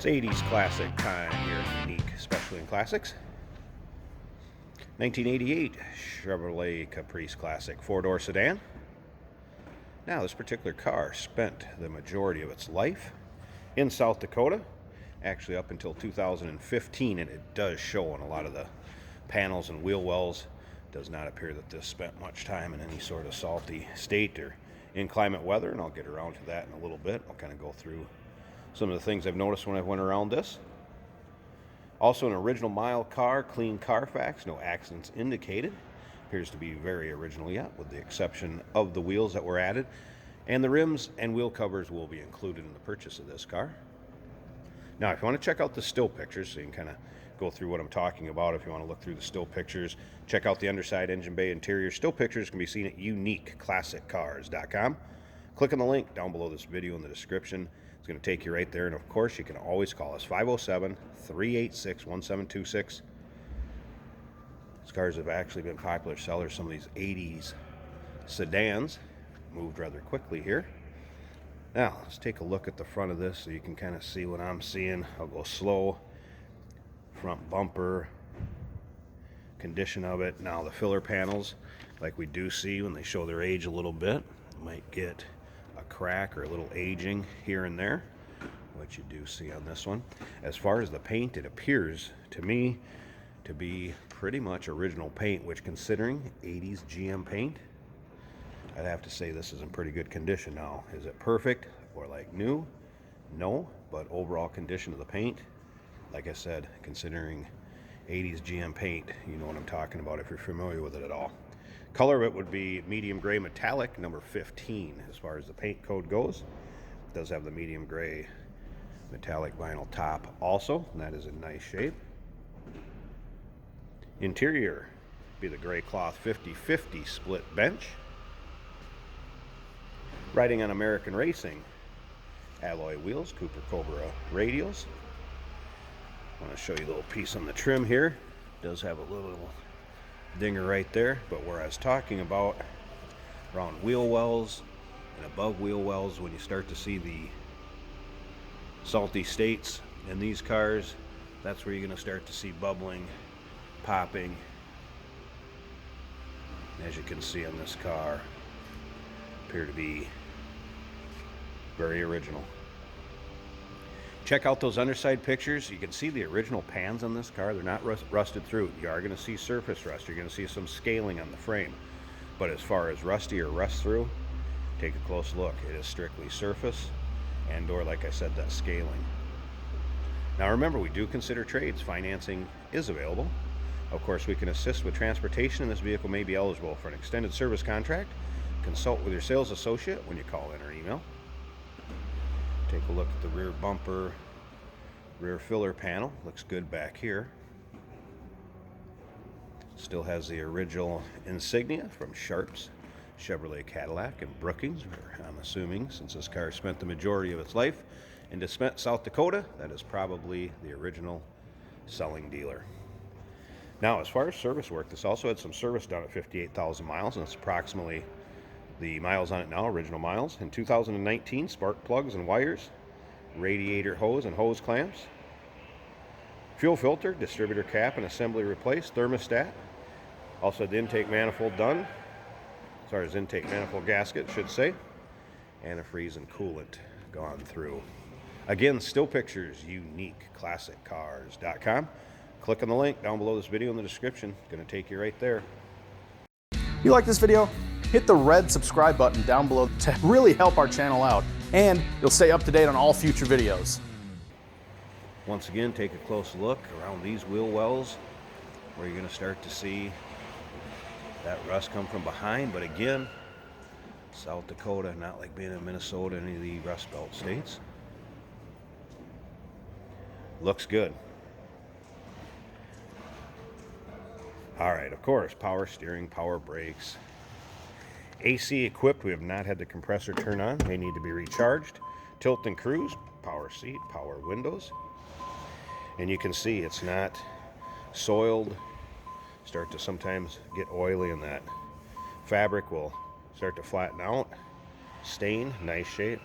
It's 80s classic time here at Unique, especially in classics. 1988 Chevrolet Caprice Classic 4-door sedan. Now, this particular car spent the majority of its life in South Dakota, actually up until 2015, and it does show on a lot of the panels and wheel wells. It does not appear that this spent much time in any sort of salty state or inclement weather, and I'll get around to that in a little bit. I'll kind of go through some of the things I've noticed when I went around this. Also an original mile car, clean Carfax, no accidents indicated. Appears to be very original yet, with the exception of the wheels that were added. And the rims and wheel covers will be included in the purchase of this car. Now, if you want to check out the still pictures, so you can kind of go through what I'm talking about, if you want to look through the still pictures, check out the underside, engine bay, interior. Still pictures can be seen at uniqueclassiccars.com. Click on the link down below this video in the description. It's going to take you right there, and of course you can always call us 507-386-1726. These cars have actually been popular sellers. Some of these 80s sedans moved rather quickly here. Now let's take a look at the front of this so you can kind of see what I'm seeing. I'll go slow. Front bumper, condition of it. Now the filler panels, like we do see when they show their age a little bit, might get a crack or a little aging here and there, which you do see on this one. As far as the paint, it appears to me to be pretty much original paint, which, considering 80s GM paint, I'd have to say this is in pretty good condition. Now, is it perfect or like new? No, but overall condition of the paint, like I said, considering 80s GM paint, you know what I'm talking about if you're familiar with it at all. Color of it would be medium gray metallic, number 15 as far as the paint code goes. It does have the medium gray metallic vinyl top also, and that is in nice shape. Interior be the gray cloth 50/50 split bench. Riding on American Racing alloy wheels, Cooper Cobra radials. I want to show you a little piece on the trim here. It does have a little dinger right there, but where I was talking about around wheel wells and above wheel wells, when you start to see the salty states in these cars, that's where you're going to start to see bubbling, popping. As you can see on this car, appear to be very original. Check out those underside pictures. You can see the original pans on this car. They're not rusted through. You are going to see surface rust. You're going to see some scaling on the frame. But as far as rusty or rust through, take a close look. It is strictly surface and or, like I said, that scaling. Now remember, we do consider trades. Financing is available. Of course, we can assist with transportation, and this vehicle may be eligible for an extended service contract. Consult with your sales associate when you call in or email. Take a look at the rear bumper, rear filler panel. Looks good back here. Still has the original insignia from Sharp's, Chevrolet, Cadillac, and Brookings. I'm assuming, since this car spent the majority of its life in DeSmet, South Dakota, that is probably the original selling dealer. Now, as far as service work, this also had some service done at 58,000 miles, and it's approximately the miles on it now, original miles. In 2019, spark plugs and wires, radiator hose and hose clamps, fuel filter, distributor cap and assembly replaced, thermostat. Also the intake manifold done, as far as intake manifold gasket, should say, antifreeze and coolant gone through. Again, still pictures, uniqueclassiccars.com. Click on the link down below this video in the description. Going to take you right there. You like this video? Hit the red subscribe button down below to really help our channel out, and you'll stay up to date on all future videos. Once again, take a close look around these wheel wells where you're going to start to see that rust come from behind. But again, South Dakota, not like being in Minnesota, any of the Rust Belt states. Looks good. All right, of course, power steering, power brakes. AC equipped. We have not had the compressor turn on. May need to be recharged. Tilt and cruise, power seat, power windows. And you can see it's not soiled. Start to sometimes get oily, and that fabric will start to flatten out. Stain, nice shape.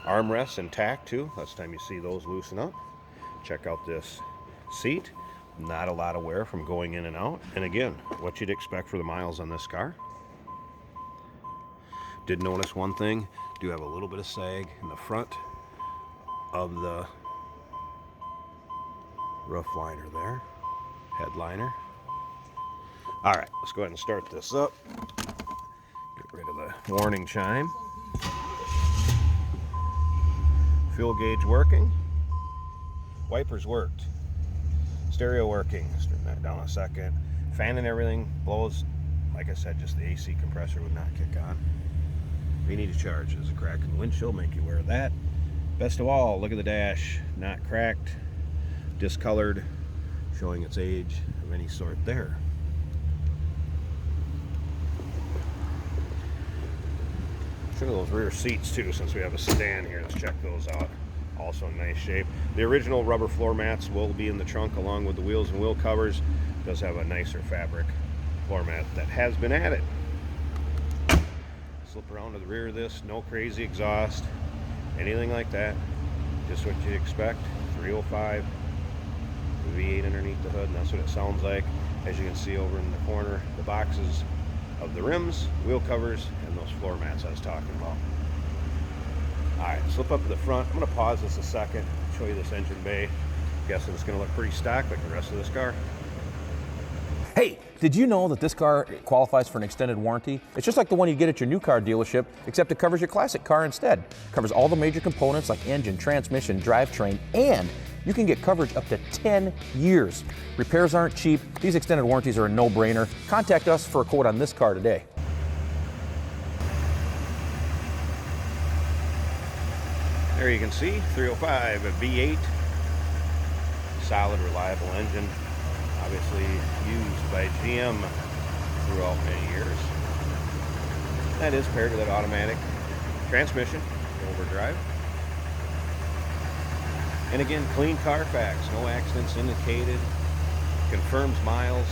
Armrests intact too. Last time you see those loosen up. Check out this seat. Not a lot of wear from going in and out. And again, what you'd expect for the miles on this car. Did notice one thing. Do have a little bit of sag in the front of the roof liner there. Headliner. All right, let's go ahead and start this up. Get rid of the warning chime. Fuel gauge working. Wipers worked. Stereo working. Let's turn that down a second. Fan and everything blows. Like I said, just the AC compressor would not kick on. We need to charge. There's a crack in the windshield, make you aware of that. Best of all, look at the dash. Not cracked, discolored, showing its age of any sort there. Look at those rear seats too, since we have a sedan here. Let's check those out. Also in nice shape. The original rubber floor mats will be in the trunk along with the wheels and wheel covers. It does have a nicer fabric floor mat that has been added. Slip around to the rear of this, no crazy exhaust, anything like that. Just what you'd expect. 305 V8 underneath the hood, and that's what it sounds like. As you can see over in the corner, the boxes of the rims, wheel covers, and those floor mats I was talking about. Alright, slip up to the front. I'm going to pause this a second, show you this engine bay. Guessing it's going to look pretty stock like the rest of this car. Hey, did you know that this car qualifies for an extended warranty? It's just like the one you get at your new car dealership, except it covers your classic car instead. It covers all the major components like engine, transmission, drivetrain, and you can get coverage up to 10 years. Repairs aren't cheap. These extended warranties are a no-brainer. Contact us for a quote on this car today. There you can see 305, a V8, solid, reliable engine, obviously used by GM throughout many years. That is paired with that automatic transmission, overdrive. And again, clean Carfax, no accidents indicated, confirms miles.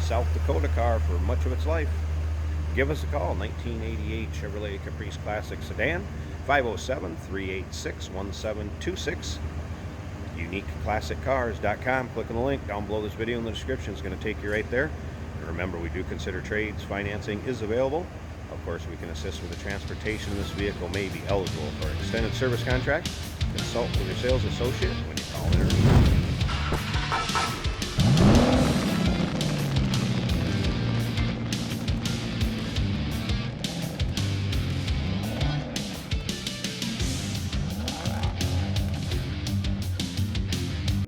South Dakota car for much of its life. Give us a call, 1988 Chevrolet Caprice Classic Sedan, 507-386-1726. UniqueClassicCars.com. Click on the link down below this video in the description. It's going to take you right there. And remember, we do consider trades. Financing is available. Of course, we can assist with the transportation. This vehicle may be eligible for an extended service contract. Consult with your sales associate when you call in.